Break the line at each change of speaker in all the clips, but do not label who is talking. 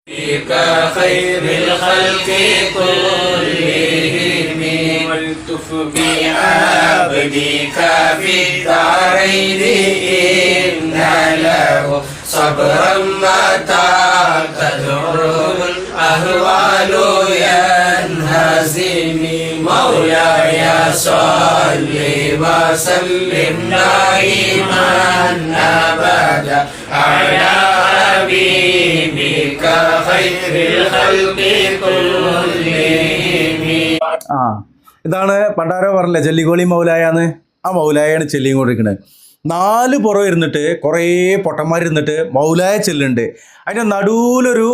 بك خير الخلق كلهم والتف بعبدك في الدارين إن له صبرا متى تدعو الأهوال ينهزم مولاي صل وسلم دائما أبدا على حبيبك خير الخلق كلهم.
ഇതാണ് പണ്ടാരോ പറഞ്ഞില്ലേ ചെല്ലിക്കോളി മൗലായാന്ന്. ആ മൗലായാണ് ചെല്ലിയും കൊണ്ടിരിക്കുന്നത്. 4 പുറം ഇരുന്നിട്ട് കുറേ പൊട്ടന്മാരിരുന്നിട്ട് മൗലായ ചെല്ലുണ്ട്. അതിൻ്റെ നടുവിലൊരു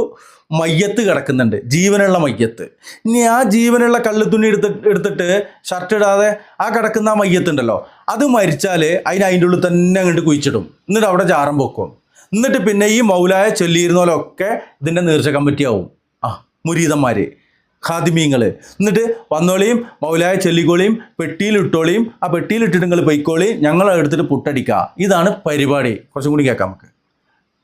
മയ്യത്ത് കിടക്കുന്നുണ്ട്, ജീവനുള്ള മയ്യത്ത്. ഇനി ആ ജീവനുള്ള കള്ളുത്തുണി എടുത്തിട്ട് ഷർട്ട് ഇടാതെ ആ കിടക്കുന്ന ആ മയ്യത്തുണ്ടല്ലോ, അത് മരിച്ചാൽ അതിൻ്റെ ഉള്ളിൽ തന്നെ അങ്ങോട്ട് കുഴിച്ചിടും. എന്നിട്ട് അവിടെ ജാറം പൊക്കും. എന്നിട്ട് പിന്നെ ഈ മൗലായ ചൊല്ലിയിരുന്നോലൊക്കെ ഇതിൻ്റെ നേർച്ച കമ്മിറ്റിയാവും. മുരീദന്മാർ, ഖാദിമീങ്ങൾ. എന്നിട്ട് വന്നോളിയും മൗലായ ചൊല്ലിക്കോളിയും പെട്ടിയിലിട്ടോളിയും, ആ പെട്ടിയിലിട്ടിട്ട് നിങ്ങൾ പൊയ്ക്കോളി, ഞങ്ങൾ എടുത്തിട്ട് പുട്ടടിക്കുക. ഇതാണ് പരിപാടി. കുറച്ചും കൂടി കേൾക്കാം നമുക്ക്.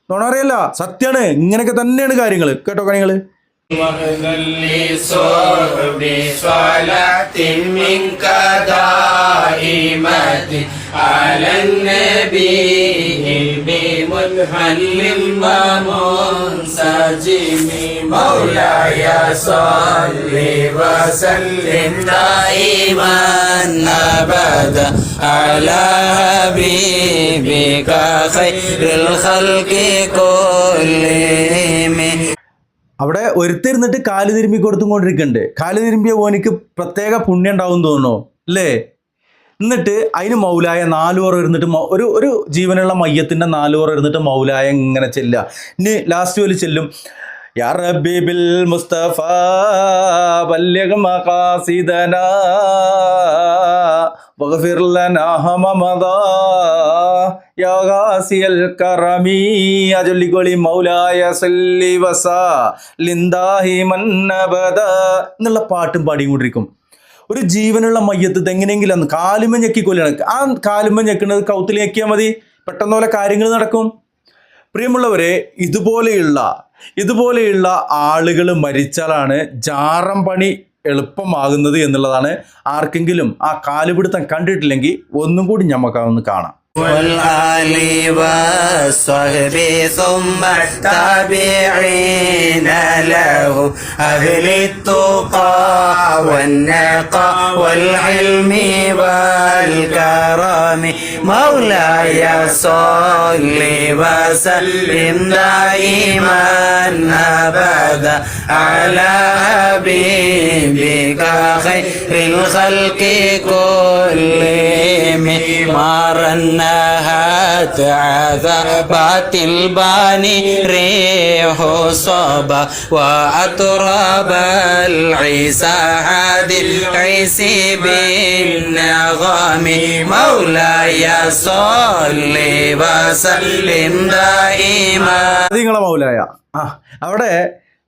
നോണറിയല്ല, സത്യമാണ്. ഇങ്ങനെയൊക്കെ തന്നെയാണ് കാര്യങ്ങൾ. കേട്ടോ കാര്യങ്ങൾ.
على النبي بمنهل ومنسجم مولاي صل وسلم دائما أبدا على حبيبك خير الخلق كلهم.
അവിടെ ഒരുത്തിരുന്നിട്ട് കാല് തിരുമ്പി കൊടുത്തുകൊണ്ടിരിക്കുന്നുണ്ട്. കാല് തിരുമ്പിയ ഓനിക്ക് പ്രത്യേക പുണ്യം ഉണ്ടാവും തോന്നുന്നു അല്ലേ? എന്നിട്ട് അതിന് മൗലായ 4 ഓർ ഇരുന്നിട്ട് ഒരു ജീവനുള്ള മയ്യത്തിൻ്റെ 4 ഓർ ഇരുന്നിട്ട് മൗലായ ഇങ്ങനെ ചെല്ലുക. ഇനി ലാസ്റ്റ് പോലെ ചെല്ലും, യാ റബ്ബി ബിൽ മുസ്തഫ ബല്ലിഗ് മഖാസിദനാ വഗ്ഫിർ ലനാ മദാ യാ ഗാസിയൽ കറമി അജല്ലിഗോളി മൗലായ സല്ലി വസാ ലിന്ദാഹി മന്നബദ എന്നുള്ള പാട്ടും പാടിക്കൊണ്ടിരിക്കും. ഒരു ജീവനുള്ള മയ്യത്ത് എങ്ങനെയെങ്കിലും അന്ന് കാലുമ ഞെക്കിക്കൊല്ലാണ്. ആ കാലുമ ഞെക്കുന്നത് കൗത്തിൽ ഞെക്കിയാൽ മതി, പെട്ടെന്ന് പോലെ കാര്യങ്ങൾ നടക്കും. പ്രിയമുള്ളവരെ, ഇതുപോലെയുള്ള ആളുകൾ മരിച്ചാലാണ് ജാറം പണി എളുപ്പമാകുന്നത് എന്നുള്ളതാണ്. ആർക്കെങ്കിലും ആ കാലുപിടുത്തം കണ്ടിട്ടില്ലെങ്കിൽ ഒന്നും കൂടി ഞമ്മക്കാവുന്ന കാണാം.
والآل والصحب ثم التابعين له أهل التقى والنقى والعلم والكرم مولاي صل وسلم دائما أبدا على حبيبك خير الخلق كلهم. نهت عذابات الباني ريح صبا وأطرب العيسى هادي العيسى بالنغم مولاي صل وسلم دائما.
നിങ്ങളെ മൗലായ അവിടെ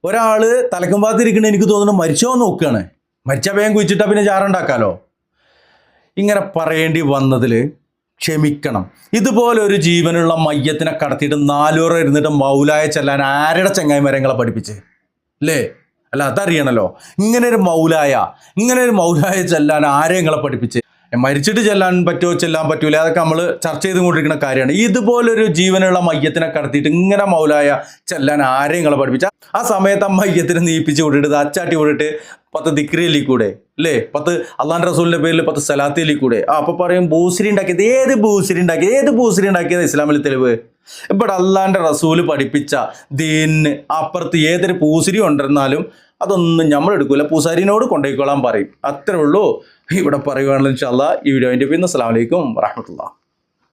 ഒരാള് തലക്കുമ്പാത്തിരിക്കണ എനിക്ക് തോന്നുന്നു മരിച്ചോ നോക്കുകയാണ്. മരിച്ച വേഗം കുഴിച്ചിട്ടാ പിന്നെ ജാറുണ്ടാക്കാലോ. ഇങ്ങനെ പറയേണ്ടി വന്നതിൽ ക്ഷമിക്കണം. ഇതുപോലെ ഒരു ജീവനുള്ള മയ്യത്തിനെ കടത്തിയിട്ട് 4 ഓർ ഇരുന്നിട്ട് മൗലായ ചെല്ലാൻ ആരുടെ ചങ്ങായിമരങ്ങളെ പഠിപ്പിച്ച് അല്ലേ? അല്ല, അതറിയണല്ലോ. ഇങ്ങനെ ഒരു മൗലായ ചെല്ലാൻ ആരെ നിങ്ങളെ പഠിപ്പിച്ച്? മരിച്ചിട്ട് ചെല്ലാൻ പറ്റുമോ, ചെല്ലാൻ പറ്റൂല, അതൊക്കെ നമ്മൾ ചർച്ച ചെയ്തുകൊണ്ടിരിക്കുന്ന കാര്യമാണ്. ഇതുപോലൊരു ജീവനുള്ള മയ്യത്തിനെ കടത്തിയിട്ട് ഇങ്ങനെ മൗലായ ചെല്ലാൻ ആരെ നിങ്ങളെ പഠിപ്പിച്ച? ആ സമയത്ത് ആ മയ്യത്തിനെ നീപ്പിച്ച് വിട്ടിട്ട് അച്ചാട്ടി വിട്ടിട്ട് 10 ദിക്റിയിൽ കൂടെ അല്ലേ, 10 അള്ളാഹുവിൻ്റെ റസൂലിൻ്റെ പേരിൽ 10 സലാത്തിൽ കൂടെ. അപ്പോൾ പറയും ബൂസരി ഉണ്ടാക്കിയത്. ഏത് ബൂസരി ഉണ്ടാക്കിയത് ഇസ്ലാമിൽ തെളിവ്? ഇവിടെ അള്ളാഹുവിൻ്റെ റസൂല് പഠിപ്പിച്ച ദീനിന് അപ്പുറത്ത് ഏതൊരു പൂസരി ഉണ്ടെന്നാലും അതൊന്നും നമ്മൾ എടുക്കൂല, പൂസാരിനോട് കൊണ്ടുപോയിക്കോളാൻ പറയും. അത്രേ ഉള്ളൂ ഇവിടെ പറയുകയാണെന്ന്. ഇൻഷാ അല്ലാഹ് ഈ വീഡിയോൻ്റെ പിന്നെ അസ്സലാമു അലൈക്കും വറഹ്മത്തുള്ളാഹി.